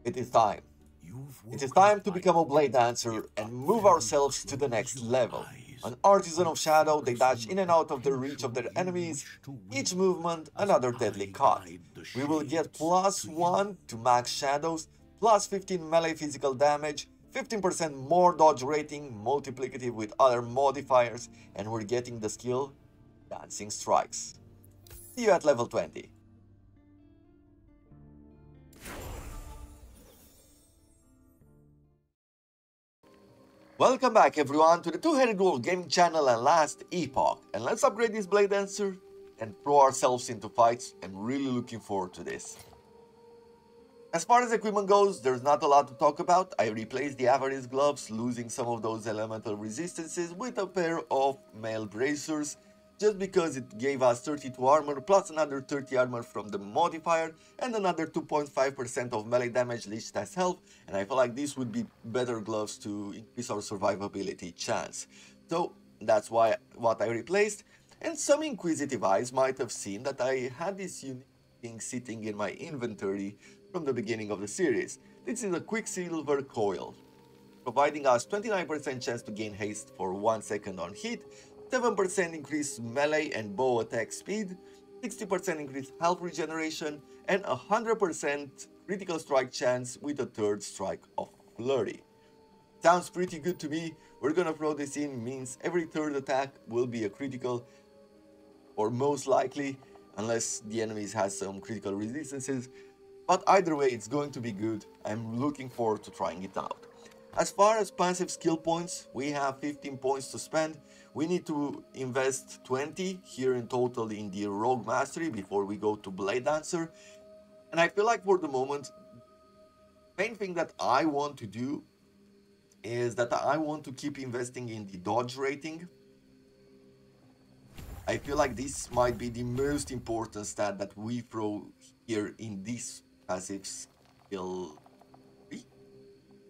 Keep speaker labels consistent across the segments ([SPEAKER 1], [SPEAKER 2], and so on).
[SPEAKER 1] It is time. It is time to become a Bladedancer and move ourselves to the next level. An artisan of shadow, they dash in and out of the reach of their enemies, each movement another deadly cut. We will get +1 to max shadows, +15 melee physical damage, 15% more dodge rating, multiplicative with other modifiers, and we're getting the skill Dancing Strikes. See you at level 20. Welcome back everyone to the Two-Headed Wolf gaming channel and last Epoch, and let's upgrade this Bladedancer and throw ourselves into fights. I'm really looking forward to this. As far as equipment goes, there's not a lot to talk about. I replaced the avarice gloves, losing some of those elemental resistances with a pair of mail bracers, just because it gave us 32 armor plus another 30 armor from the modifier and another 2.5% of melee damage leached as health, and I feel like this would be better gloves to increase our survivability chance. So that's what I replaced, and some inquisitive eyes might have seen that I had this unique thing sitting in my inventory from the beginning of the series. This is a Quicksilver coil, providing us 29% chance to gain haste for 1 second on hit, 7% increased melee and bow attack speed, 60% increased health regeneration, and 100% critical strike chance with a third strike of flurry. Sounds pretty good to me. We're gonna throw this in, means every third attack will be a critical, or most likely, unless the enemies has some critical resistances. But either way, it's going to be good. I'm looking forward to trying it out. As far as passive skill points, we have 15 points to spend. We need to invest 20 here in total in the Rogue Mastery before we go to Bladedancer. And I feel like for the moment, main thing that I want to do is that I want to keep investing in the dodge rating. I feel like this might be the most important stat that we throw here in this passive skill 3.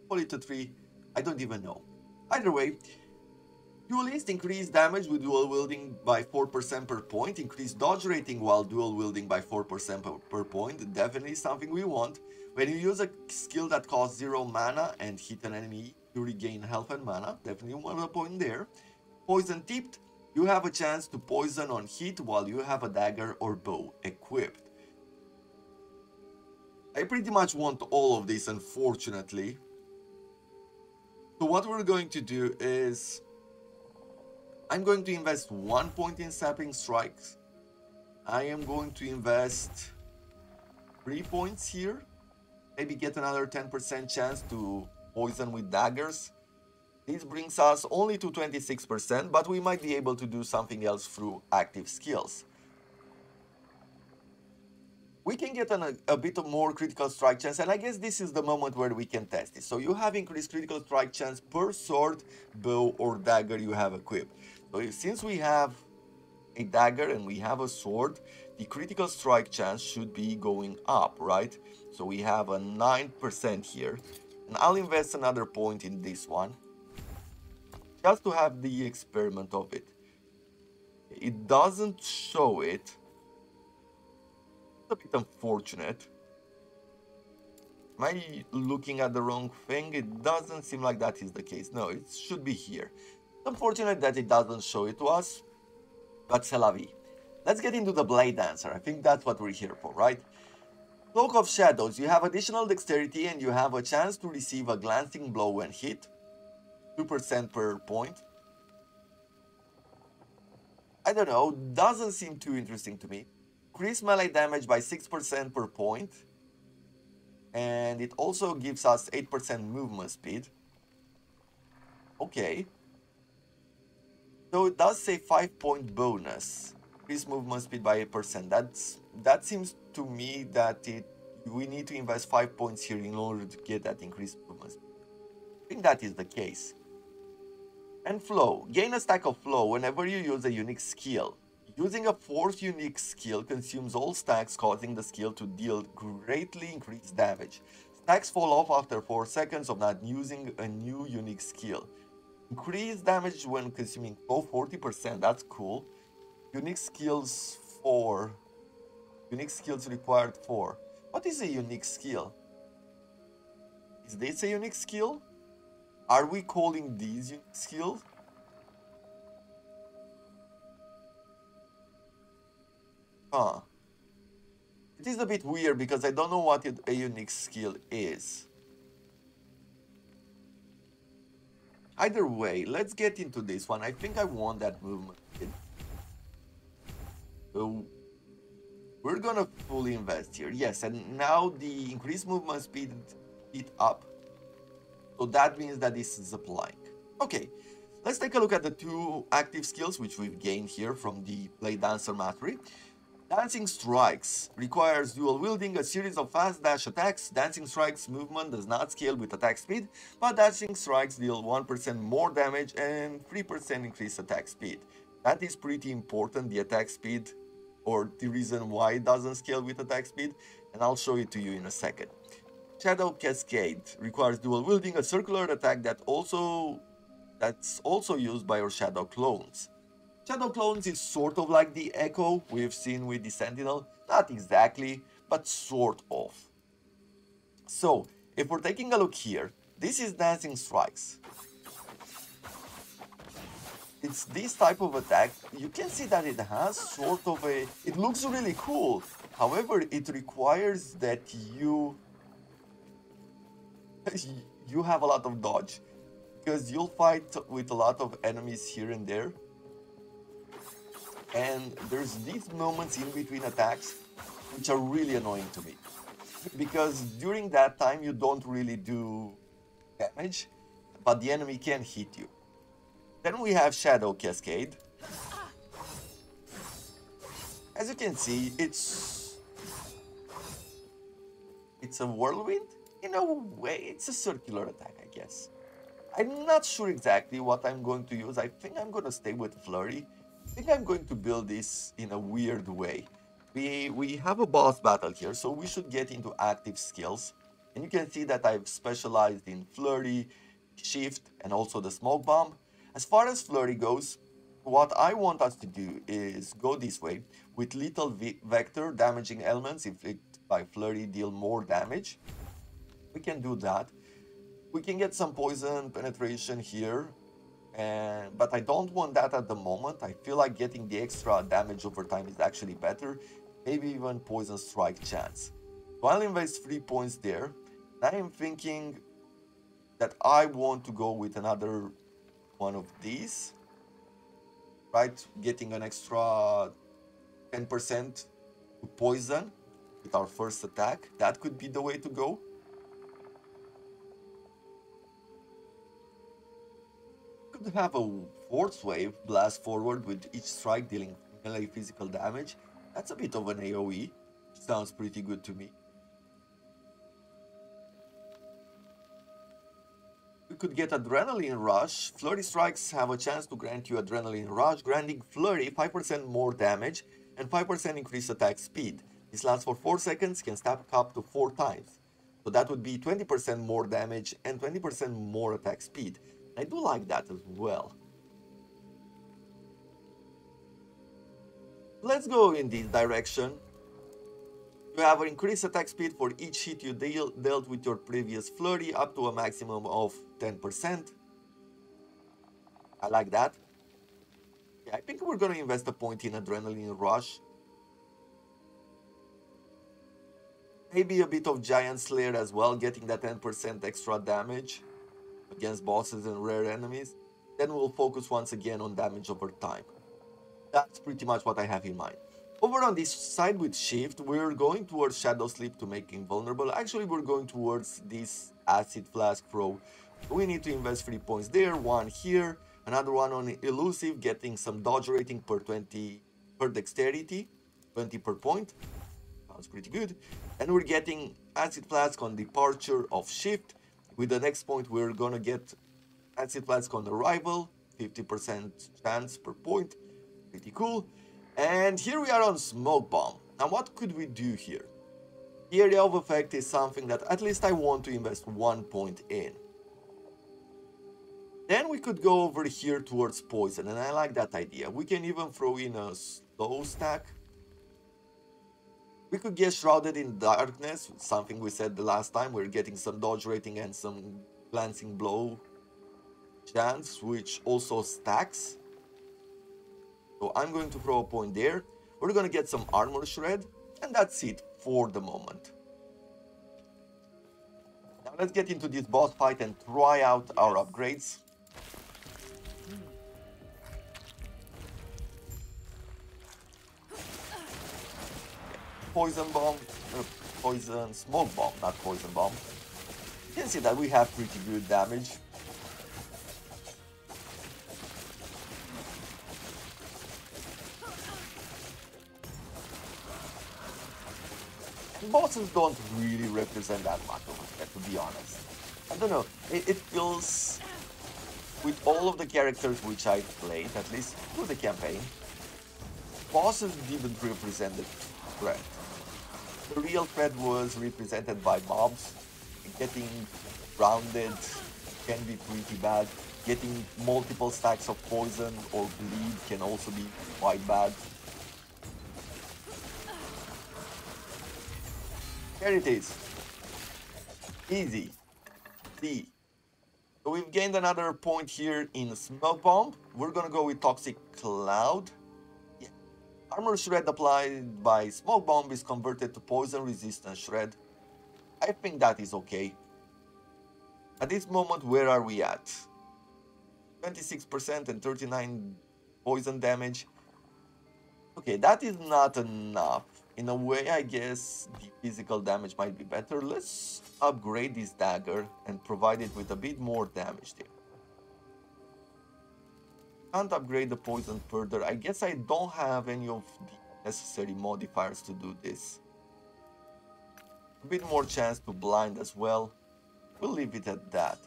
[SPEAKER 1] Call it a 3, I don't even know. Either way, duelist increased damage with dual wielding by 4% per point, increased dodge rating while dual wielding by 4% per point, definitely something we want. When you use a skill that costs 0 mana and hit an enemy, you regain health and mana, definitely want a point there. Poison tipped, you have a chance to poison on hit while you have a dagger or bow equipped. I pretty much want all of this, unfortunately. So what we're going to do is I'm going to invest 1 point in sapping strikes. I am going to invest 3 points here. Maybe get another 10% chance to poison with daggers. This brings us only to 26%, but we might be able to do something else through active skills. We can get a bit of more critical strike chance, and I guess this is the moment where we can test it. So you have increased critical strike chance per sword, bow, or dagger you have equipped. So since we have a dagger and we have a sword, the critical strike chance should be going up, right? So we have a 9% here, and I'll invest another point in this one, just to have the experiment of it. It doesn't show it. It's a bit unfortunate. Am I looking at the wrong thing? It doesn't seem like that is the case. No, it should be here. It's unfortunate that it doesn't show it to us, but c'est la vie. Let's get into the Bladedancer. I think that's what we're here for, right? Cloak of Shadows. You have additional dexterity and you have a chance to receive a glancing blow when hit. 2% per point. I don't know, doesn't seem too interesting to me. Increase melee damage by 6% per point. And it also gives us 8% movement speed. Okay. So it does say 5-point bonus. Increase movement speed by 8%. That seems to me that we need to invest 5 points here in order to get that increased movement speed. I think that is the case. And flow. Gain a stack of flow whenever you use a unique skill. Using a fourth unique skill consumes all stacks, causing the skill to deal greatly increased damage. Stacks fall off after 4 seconds of not using a new unique skill. Increased damage when consuming flow 40%, that's cool. Unique skills 4. Unique skills required 4. What is a unique skill? Is this a unique skill? Are we calling these unique skills? Huh. It is a bit weird because I don't know what a unique skill is. Either way, let's get into this one. I think I want that movement. So we're gonna fully invest here. Yes, and now the increased movement speed it up. So that means that this is applying. Okay, let's take a look at the two active skills which we've gained here from the Bladedancer mastery. Dancing Strikes requires dual wielding a series of fast dash attacks. Dancing Strikes movement does not scale with attack speed, but Dancing Strikes deal 1% more damage and 3% increased attack speed. That is pretty important, the attack speed, or the reason why it doesn't scale with attack speed, and I'll show it to you in a second. Shadow Cascade requires dual wielding a circular attack that's also used by your Shadow clones. Shadow clones is sort of like the Echo we've seen with the Sentinel, not exactly, but sort of. So, if we're taking a look here, this is Dancing Strikes. It's this type of attack. You can see that it has sort of a... It looks really cool. However, it requires that you have a lot of dodge, because you'll fight with a lot of enemies here and there. And there's these moments in between attacks which are really annoying to me, because during that time you don't really do damage, but the enemy can hit you. Then we have Shadow Cascade. As you can see, it's a whirlwind. In a way, it's a circular attack, I guess. I'm not sure exactly what I'm going to use. I think I'm going to stay with Flurry. I think I'm going to build this in a weird way. We have a boss battle here, so we should get into active skills. And you can see that I've specialized in Flurry, Shift, and also the Smoke Bomb. As far as Flurry goes, what I want us to do is go this way. With Lethal Vector, damaging elements inflicted by Flurry deal more damage. We can do that. We can get some poison penetration here. But I don't want that at the moment. I feel like getting the extra damage over time is actually better. Maybe even poison strike chance. So I'll invest 3 points there. I am thinking that I want to go with another one of these. Right? Getting an extra 10% to poison with our first attack. That could be the way to go. Could have a force wave blast forward with each strike dealing melee physical damage. That's a bit of an AoE. Sounds pretty good to me. We could get Adrenaline Rush. Flurry strikes have a chance to grant you Adrenaline Rush, granting Flurry 5% more damage and 5% increased attack speed. This lasts for 4 seconds, can stack up to 4 times. So that would be 20% more damage and 20% more attack speed. I do like that as well. Let's go in this direction. You have an increased attack speed for each hit you dealt with your previous Flurry, up to a maximum of 10%. I like that. Yeah, I think we're going to invest a point in Adrenaline Rush. Maybe a bit of Giant Slayer as well, getting that 10% extra damage against bosses and rare enemies. Then we'll focus once again on damage over time. That's pretty much what I have in mind. Over on this side with Shift, we're going towards Shadow Sleep to make invulnerable. Actually, we're going towards this Acid Flask throw. We need to invest 3 points there, 1 here, another one on Elusive, getting some dodge rating per 20 per dexterity, 20 per point. Sounds pretty good. And we're getting Acid Flask on Departure of Shift. With the next point, we're gonna get Acid Flask on Arrival, 50% chance per point. Pretty cool. And here we are on Smoke Bomb. Now what could we do here? The area of effect is something that at least I want to invest 1 point in. Then we could go over here towards Poison, and I like that idea. We can even throw in a slow stack. We could get Shrouded in Darkness, something we said the last time. We're getting some dodge rating and some glancing blow chance, which also stacks. So I'm going to throw a point there. We're going to get some armor shred, and that's it for the moment. Now let's get into this boss fight and try out our upgrades. Poison bomb, poison smoke bomb, not poison bomb. You can see that we have pretty good damage. And bosses don't really represent that much of a threat, to be honest. I don't know, it feels, with all of the characters which I played, at least through the campaign, bosses didn't represent the threat. The real threat was represented by mobs. Getting grounded can be pretty bad. Getting multiple stacks of poison or bleed can also be quite bad. Here it is. Easy. See. So we've gained another point here in Smoke Bomb. We're gonna go with Toxic Cloud. Armor Shred applied by Smoke Bomb is converted to Poison Resistant Shred. I think that is okay. At this moment, where are we at? 26% and 39 poison damage. Okay, that is not enough. In a way, I guess the physical damage might be better. Let's upgrade this dagger and provide it with a bit more damage there. Can't upgrade the poison further. I guess I don't have any of the necessary modifiers to do this. A bit more chance to blind as well. We'll leave it at that.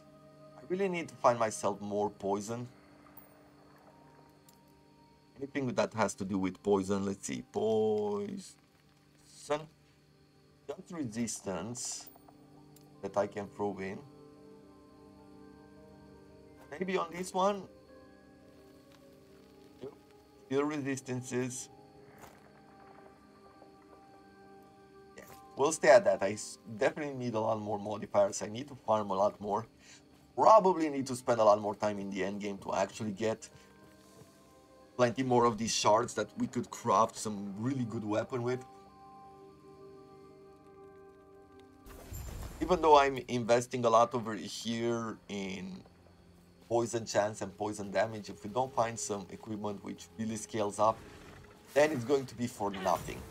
[SPEAKER 1] I really need to find myself more poison. Anything that has to do with poison. Let's see. Poison. Just resistance that I can throw in. Maybe on this one. Still resistances. Yeah, we'll stay at that. I definitely need a lot more modifiers. I need to farm a lot more. Probably need to spend a lot more time in the end game to actually get plenty more of these shards that we could craft some really good weapon with. Even though I'm investing a lot over here in poison chance and poison damage, if we don't find some equipment which really scales up, then it's going to be for nothing.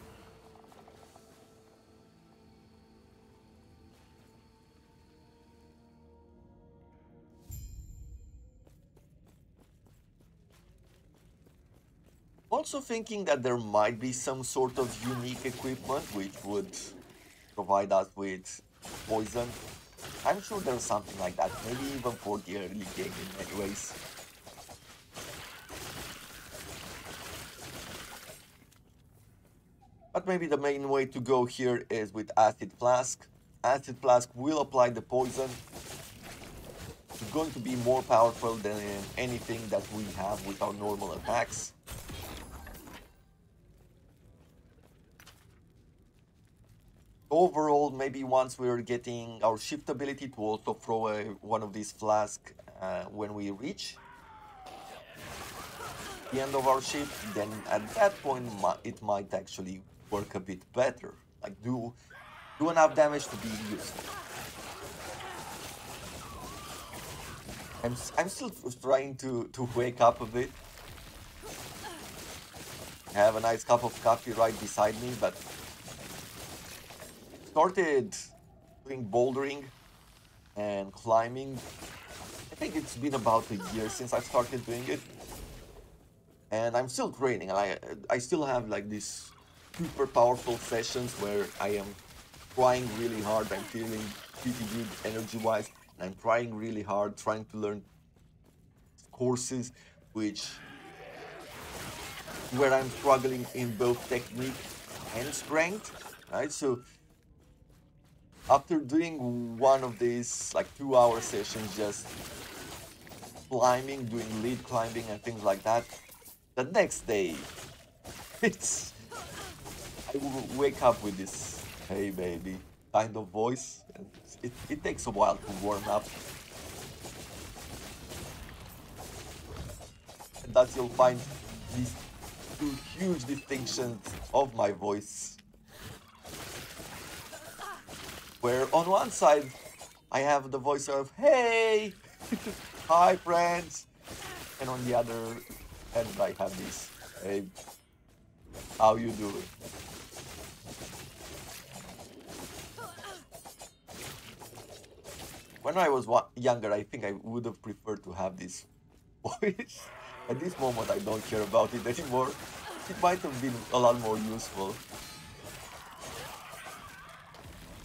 [SPEAKER 1] Also thinking that there might be some sort of unique equipment which would provide us with poison. I'm sure there's something like that, maybe even for the early game in many ways. But maybe the main way to go here is with Acid Flask. Acid Flask will apply the poison. It's going to be more powerful than anything that we have with our normal attacks. Overall, maybe once we're getting our shift ability to also throw one of these flasks when we reach the end of our shift, then at that point it might actually work a bit better. Like do enough damage to be useful. I'm still trying to wake up a bit. I have a nice cup of coffee right beside me, but started doing bouldering and climbing. I think it's been about a year since I started doing it, and I'm still training. And I still have like these super powerful sessions where I am trying really hard. I'm feeling pretty good energy-wise, and I'm trying really hard, trying to learn courses where I'm struggling in both technique and strength, right? So after doing one of these like 2-hour sessions just climbing, doing lead climbing and things like that, the next day I will wake up with this "hey baby" kind of voice, and it takes a while to warm up. And thus you'll find these two huge distinctions of my voice, where on one side I have the voice of "hey, hi friends," and on the other end I have this "hey, how you doing?" When I was younger, I think I would have preferred to have this voice. At this moment, I don't care about it anymore. It might have been a lot more useful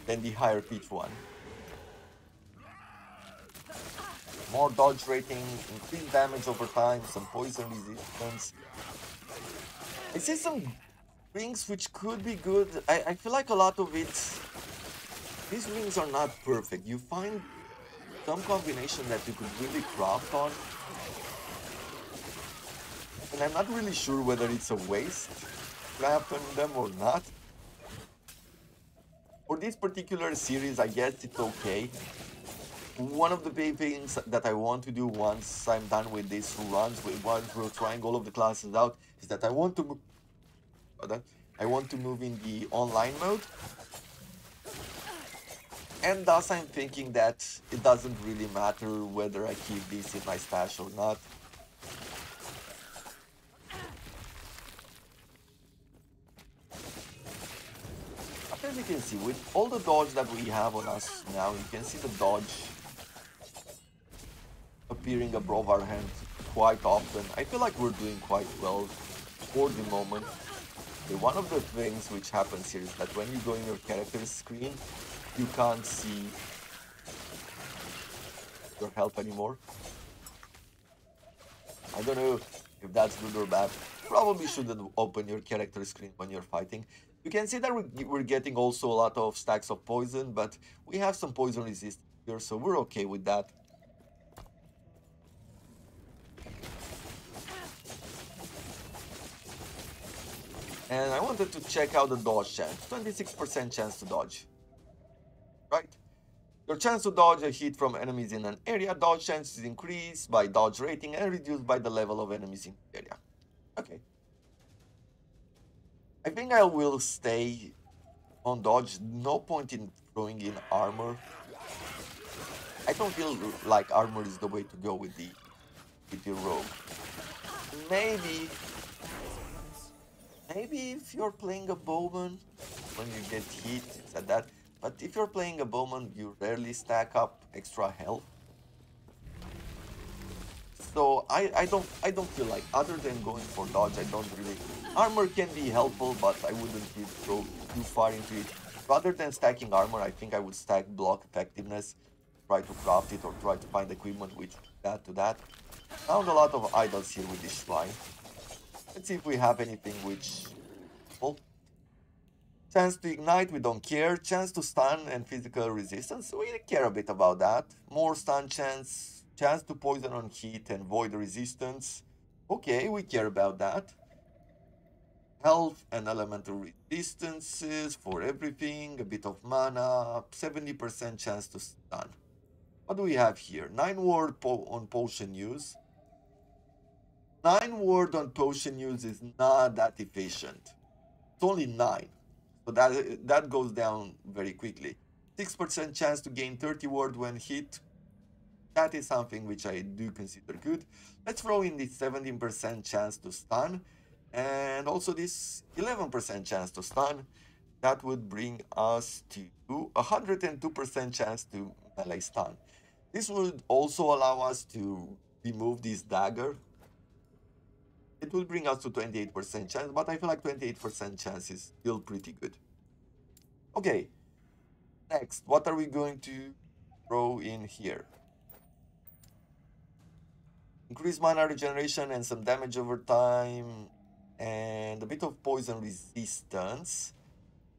[SPEAKER 1] than the higher pitch one. More dodge rating, increased damage over time, some poison resistance. I see some rings which could be good. I feel like a lot of it, these rings are not perfect. You find some combination that you could really craft on, and I'm not really sure whether it's a waste crafting them or not. For this particular series, I guess it's okay. One of the big things that I want to do once I'm done with these runs, once we're trying all of the classes out, is that I want to move in the online mode. And thus I'm thinking that it doesn't really matter whether I keep this in my stash or not. As you can see, with all the dodge that we have on us now, you can see the dodge appearing above our hand quite often. I feel like we're doing quite well for the moment. One of the things which happens here is that when you go in your character screen, you can't see your health anymore. I don't know if that's good or bad. Probably shouldn't open your character screen when you're fighting. You can see that we're getting also a lot of stacks of poison, but we have some poison resistance here, so we're okay with that. And I wanted to check out the dodge chance. 26% chance to dodge. Right? Your chance to dodge a hit from enemies in an area, dodge chance is increased by dodge rating and reduced by the level of enemies in the area. Okay. I think I will stay on dodge. No point in throwing in armor. I don't feel like armor is the way to go with the rogue. Maybe if you're playing a bowman, when you get hit, it's at that. But if you're playing a bowman, you rarely stack up extra health. So I don't feel like, other than going for dodge, I don't really. Armor can be helpful, but I wouldn't really throw too far into it. Rather than stacking armor, I think I would stack block effectiveness, try to craft it, or try to find equipment which add to that. Found a lot of idols here with this shrine. Let's see if we have anything which. Well, chance to ignite, we don't care. Chance to stun and physical resistance, we care a bit about that. More stun chance, chance to poison on hit and void resistance. Okay, we care about that. Health and elemental resistances for everything. A bit of mana, 70% chance to stun. What do we have here? 9 ward on potion use. 9 ward on potion use is not that efficient. It's only 9. So that goes down very quickly. 6% chance to gain 30 ward when hit. That is something which I do consider good. Let's throw in this 17% chance to stun. And also this 11% chance to stun. That would bring us to 102% chance to melee stun. This would also allow us to remove this dagger. It will bring us to 28% chance, but I feel like 28% chance is still pretty good. Okay, next, what are we going to throw in here? Increased mana regeneration and some damage over time, and a bit of poison resistance,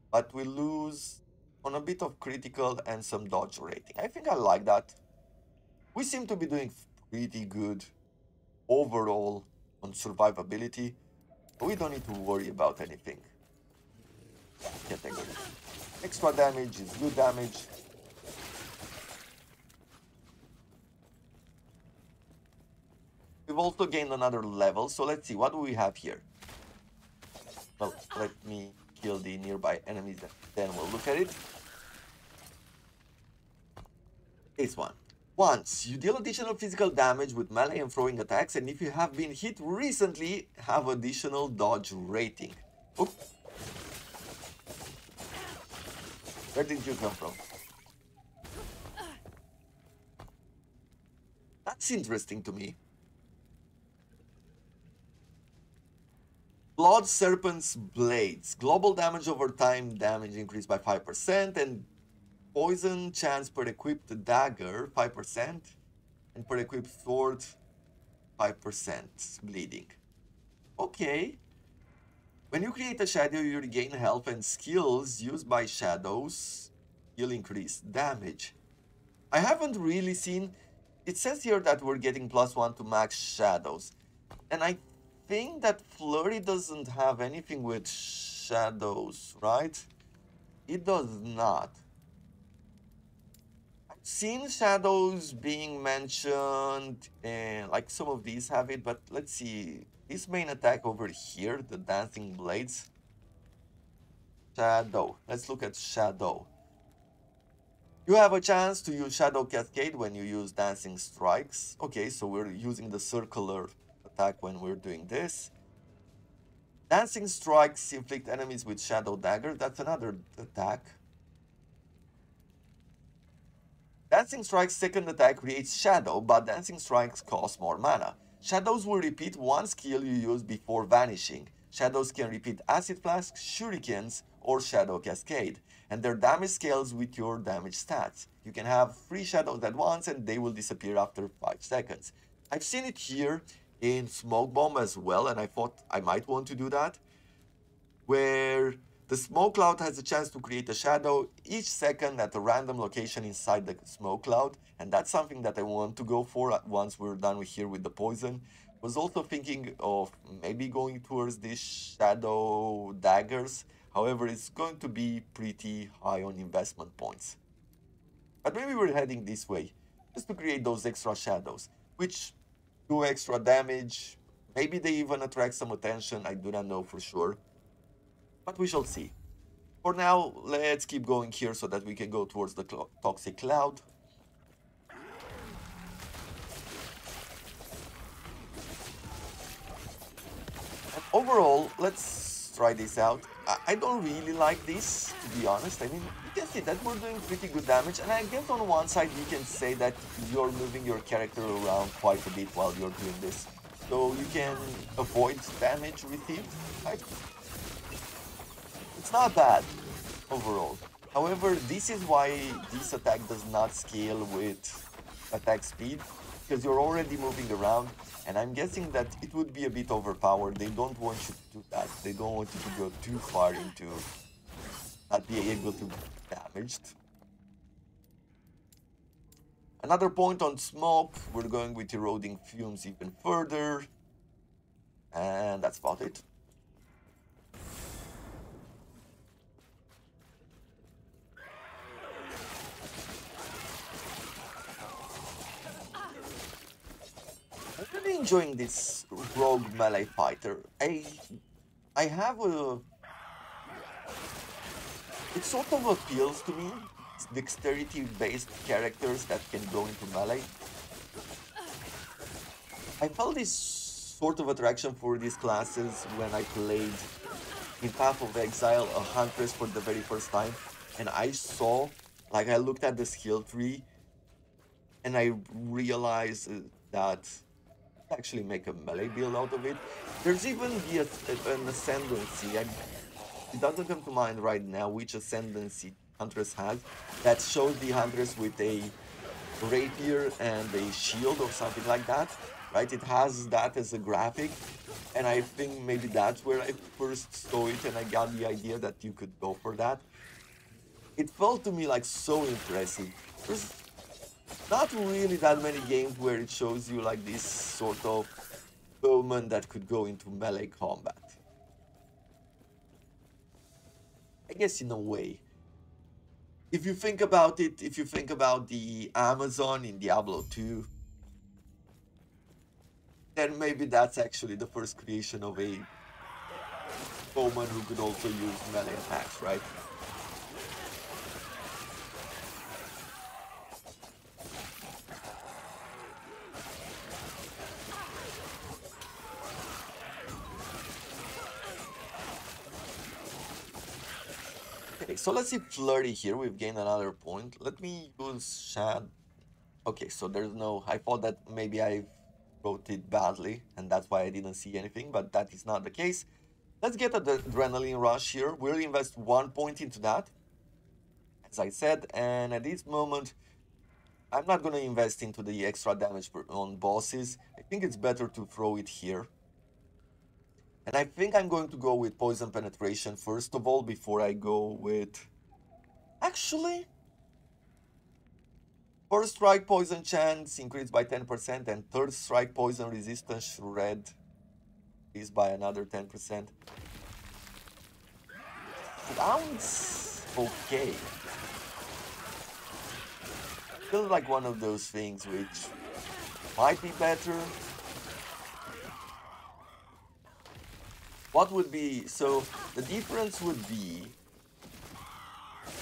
[SPEAKER 1] but we lose on a bit of critical and some dodge rating. I think I like that. We seem to be doing pretty good overall on survivability. We don't need to worry about anything. category. Extra damage is good damage. We've also gained another level, so let's see, what do we have here? Well, let me kill the nearby enemies, then we'll look at it. This one. Once, you deal additional physical damage with melee and throwing attacks, and if you have been hit recently, have additional dodge rating. Oop. Where did you come from? That's interesting to me. Blood Serpent's Blades. Global damage over time, damage increased by 5%, and poison chance per equipped dagger, 5%, and per equipped sword, 5% bleeding. Okay. When you create a shadow, you regain health, and skills used by shadows will increase damage. I haven't really seen... It says here that we're getting +1 to max shadows, and I think that Flurry doesn't have anything with shadows, right? It does not. I've seen shadows being mentioned, and like some of these have it, but let's see. This main attack over here, the Dancing Blades. Shadow. Let's look at Shadow. You have a chance to use Shadow Cascade when you use Dancing Strikes. Okay, so we're using the circular attack when we're doing this. Dancing Strikes inflict enemies with Shadow Dagger. That's another attack. Dancing Strike's second attack creates Shadow, but Dancing Strikes cost more mana. Shadows will repeat one skill you use before vanishing. Shadows can repeat Acid Flask, Shurikens, or Shadow Cascade, and their damage scales with your damage stats. You can have 3 shadows at once and they will disappear after 5 seconds. I've seen it here in Smoke Bomb as well, and I thought I might want to do that, where the smoke cloud has a chance to create a shadow each second at a random location inside the smoke cloud, and that's something that I want to go for once we're done here with the poison. Was also thinking of maybe going towards these shadow daggers. However, it's going to be pretty high on investment points. But maybe we're heading this way, just to create those extra shadows, which do extra damage. Maybe they even attract some attention, I do not know for sure. But we shall see. For now, let's keep going here so that we can go towards the toxic cloud. And overall, let's try this out. I don't really like this, to be honest. I mean, you can see that we're doing pretty good damage, and I guess on one side you can say that you're moving your character around quite a bit while you're doing this. So you can avoid damage received, right? It's not bad, overall. However, this is why this attack does not scale with attack speed, because you're already moving around, and I'm guessing that it would be a bit overpowered. They don't want you to do that. They don't want you to go too far into not being able to be damaged. Another point on smoke, we're going with eroding fumes even further, and that's about it. I'm really enjoying this rogue melee fighter. I have a... It sort of appeals to me. It's dexterity-based characters that can go into melee. I felt this sort of attraction for these classes when I played in Path of Exile a Huntress for the very first time. And I saw, like I looked at the skill tree and I realized that actually make a melee build out of it. There's even an ascendancy. It doesn't come to mind right now which ascendancy Huntress has that shows the Huntress with a rapier and a shield or something like that, right? It has that as a graphic, and I think maybe that's where I first saw it and I got the idea that you could go for that. It felt to me like so impressive. There's not really that many games where it shows you like this sort of bowman that could go into melee combat. I guess in a way. If you think about it, if you think about the Amazon in Diablo 2, then maybe that's actually the first creation of a foeman who could also use melee attacks, right? Okay, so let's see Flurry here. We've gained another point. Let me use Shad. Okay, so there's no... I thought that maybe I wrote it badly, and that's why I didn't see anything, but that is not the case. Let's get an adrenaline rush here. We'll invest 1 point into that, as I said, and at this moment, I'm not going to invest into the extra damage on bosses. I think it's better to throw it here. And I think I'm going to go with Poison Penetration first of all, before I go with... Actually, first strike poison chance increased by 10%, and third strike poison resistance shred is by another 10%. Sounds okay. Feels like one of those things which might be better. What would be... So the difference would be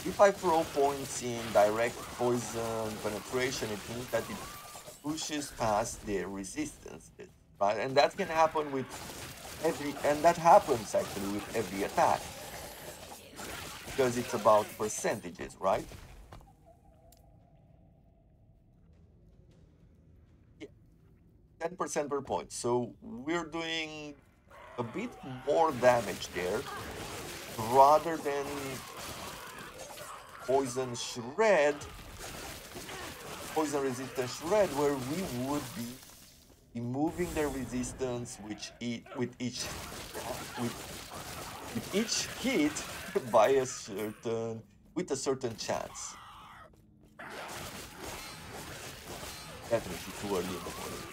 [SPEAKER 1] if I throw points in direct poison penetration, it means that it pushes past their resistance, right? And that can happen with every... And that happens actually with every attack, because it's about percentages, right? Yeah, 10% per point. So we're doing a bit more damage there, rather than poison shred, poison resistance shred, where we would be removing their resistance with each hit by a certain chance. Definitely too early in the morning.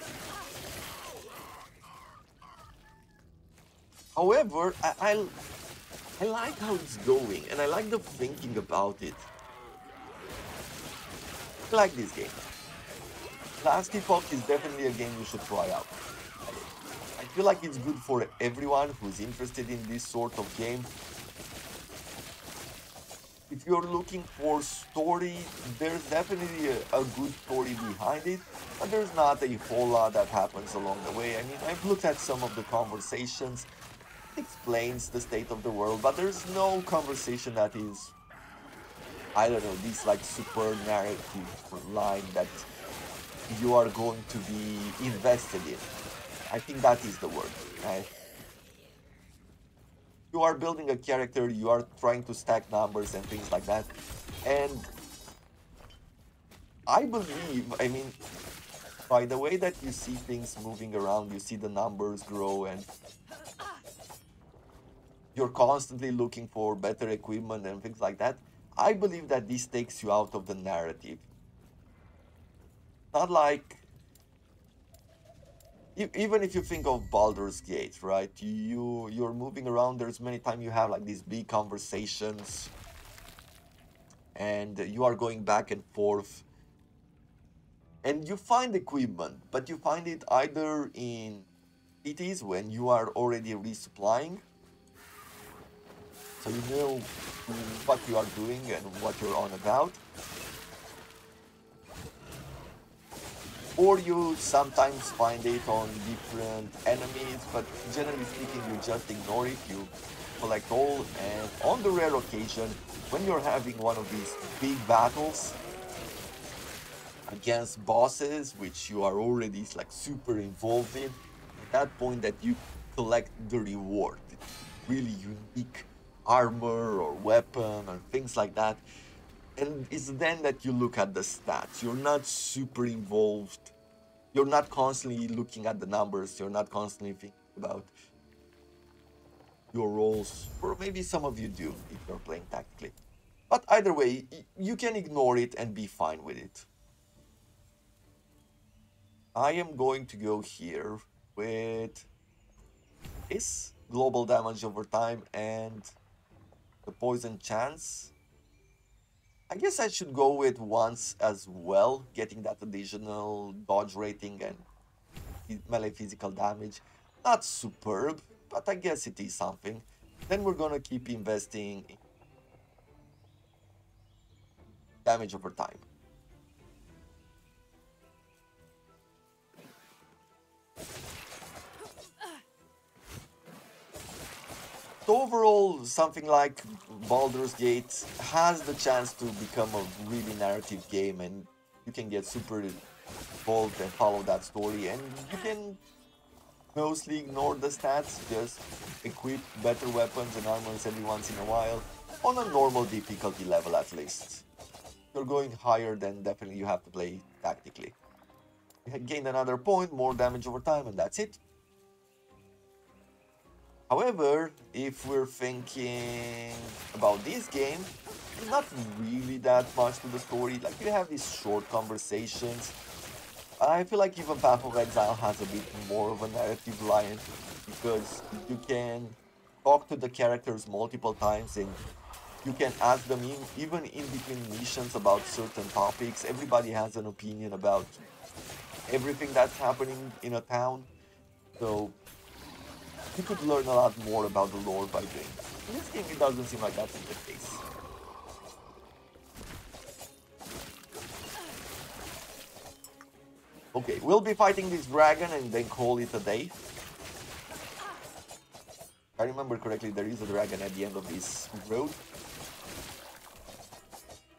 [SPEAKER 1] However, I like how it's going, and I like the thinking about it. I like this game. Last Epoch is definitely a game you should try out. I feel like it's good for everyone who's interested in this sort of game. If you're looking for story, there's definitely a good story behind it, but there's not a whole lot that happens along the way. I mean, I've looked at some of the conversations. Explains the state of the world, but there's no conversation that is, I don't know, this like super narrative line that you are going to be invested in. I think that is the word. You are building a character, you are trying to stack numbers and things like that, and I believe, I mean, by the way that you see things moving around, you see the numbers grow, and you're constantly looking for better equipment and things like that, I believe that this takes you out of the narrative. Not like... Even if you think of Baldur's Gate, right? You're moving around, there's many times you have like these big conversations, and you are going back and forth, and you find equipment, but you find it either in cities when you are already resupplying, so you know what you are doing and what you're on about. Or you sometimes find it on different enemies, but generally speaking, you just ignore it, you collect all, and on the rare occasion, when you're having one of these big battles against bosses, which you are already like super involved in, at that point that you collect the reward, really unique armor or weapon or things like that. And it's then that you look at the stats. You're not super involved. You're not constantly looking at the numbers. You're not constantly thinking about your roles. Or maybe some of you do if you're playing tactically. But either way, you can ignore it and be fine with it. I am going to go here with this global damage over time and the poison chance. I guess I should go with once as well, getting that additional dodge rating and melee physical damage. Not superb, but I guess it is something. Then we're gonna keep investing in damage over time. So overall, something like Baldur's Gate has the chance to become a really narrative game, and you can get super involved and follow that story, and you can mostly ignore the stats, just equip better weapons and armors every once in a while, on a normal difficulty level at least. If you're going higher, then definitely you have to play tactically. You gain another point, more damage over time, and that's it. However, if we're thinking about this game, there's not really that much to the story. Like, you have these short conversations. I feel like even Path of Exile has a bit more of a narrative line, because you can talk to the characters multiple times and you can ask them even in between missions about certain topics. Everybody has an opinion about everything that's happening in a town. So you could learn a lot more about the lore by doing that. In this game, it doesn't seem like that's the case. Okay, we'll be fighting this dragon and then call it a day. If I remember correctly, there is a dragon at the end of this road.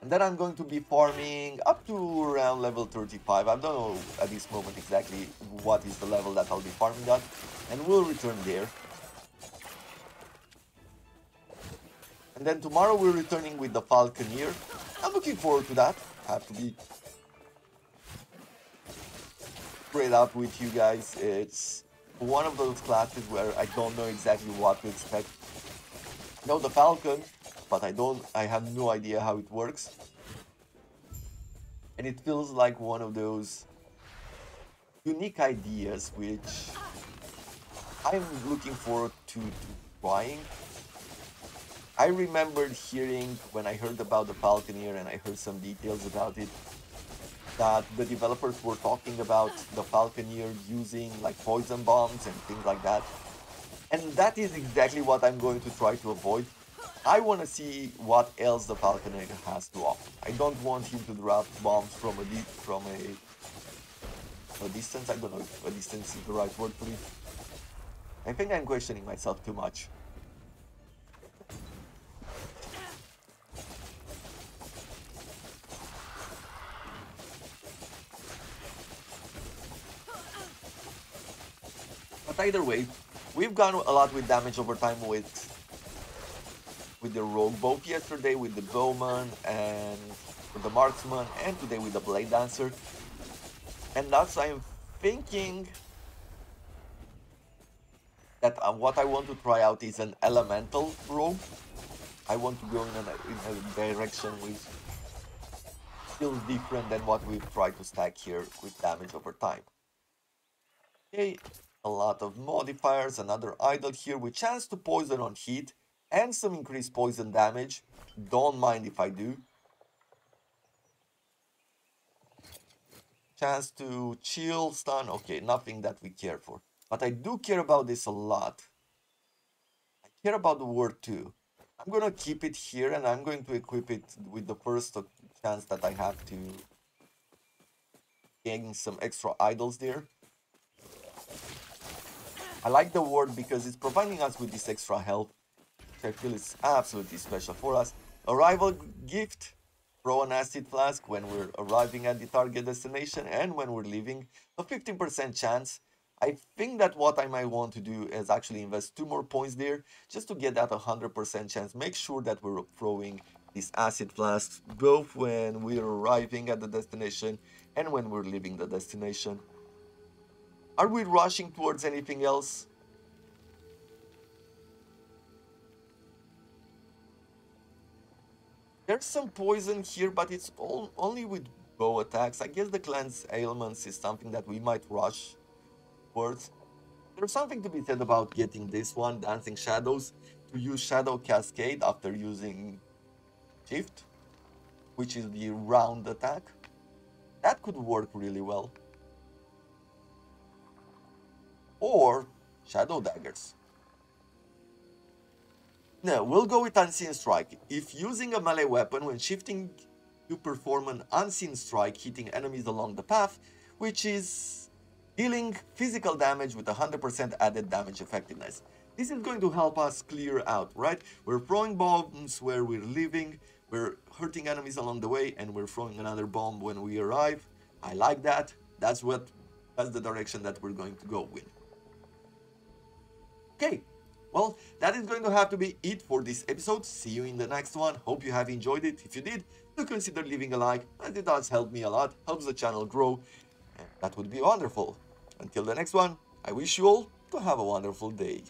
[SPEAKER 1] And then I'm going to be farming up to around level 35. I don't know at this moment exactly what is the level that I'll be farming at. And we'll return there. And then tomorrow we're returning with the Falconeer. I'm looking forward to that. I have to be straight up with you guys. It's one of those classes where I don't know exactly what to expect. I know the Falcon, but I have no idea how it works. And it feels like one of those unique ideas which I'm looking forward to trying. I remembered hearing, when I heard about the Falconeer and I heard some details about it, that the developers were talking about the Falconeer using like poison bombs and things like that. And that is exactly what I'm going to try to avoid. I want to see what else the Falconeer has to offer. I don't want him to drop bombs from a distance. I don't know if a distance is the right word for it. I think I'm questioning myself too much. But either way, we've gone a lot with damage over time with the rogue, both yesterday with the bowman and with the marksman, and today with the Bladedancer. And that's I'm thinking that what I want to try out is an elemental rogue. I want to go in a direction which feels different than what we've tried to stack here with damage over time. Okay, a lot of modifiers, another idol here with chance to poison on hit and some increased poison damage. Don't mind if I do. Chance to chill, stun, okay, nothing that we care for. But I do care about this a lot. I care about the word too. I'm gonna keep it here and I'm going to equip it with the first chance that I have to gain some extra idols there. I like the word because it's providing us with this extra health, which I feel is absolutely special for us. Arrival gift, throw an acid flask when we're arriving at the target destination and when we're leaving, a 15% chance. I think that what I might want to do is actually invest 2 more points there, just to get that 100% chance. Make sure that we're throwing these acid flasks both when we're arriving at the destination and when we're leaving the destination. Are we rushing towards anything else? There's some poison here, but it's only with bow attacks. I guess the cleanse ailments is something that we might rush towards. There's something to be said about getting this one, Dancing Shadows, to use Shadow Cascade after using Shift, which is the round attack. That could work really well. Or Shadow Daggers. No, we'll go with Unseen Strike. If using a melee weapon, when shifting, you perform an Unseen Strike hitting enemies along the path, which is dealing physical damage with 100% added damage effectiveness. This is going to help us clear out, right? We're throwing bombs where we're leaving, we're hurting enemies along the way, and we're throwing another bomb when we arrive. I like that. That's the direction that we're going to go with. Okay, well, that is going to have to be it for this episode. See you in the next one. Hope you have enjoyed it. If you did, do consider leaving a like, as it does help me a lot, helps the channel grow, and that would be wonderful. Until the next one, I wish you all to have a wonderful day.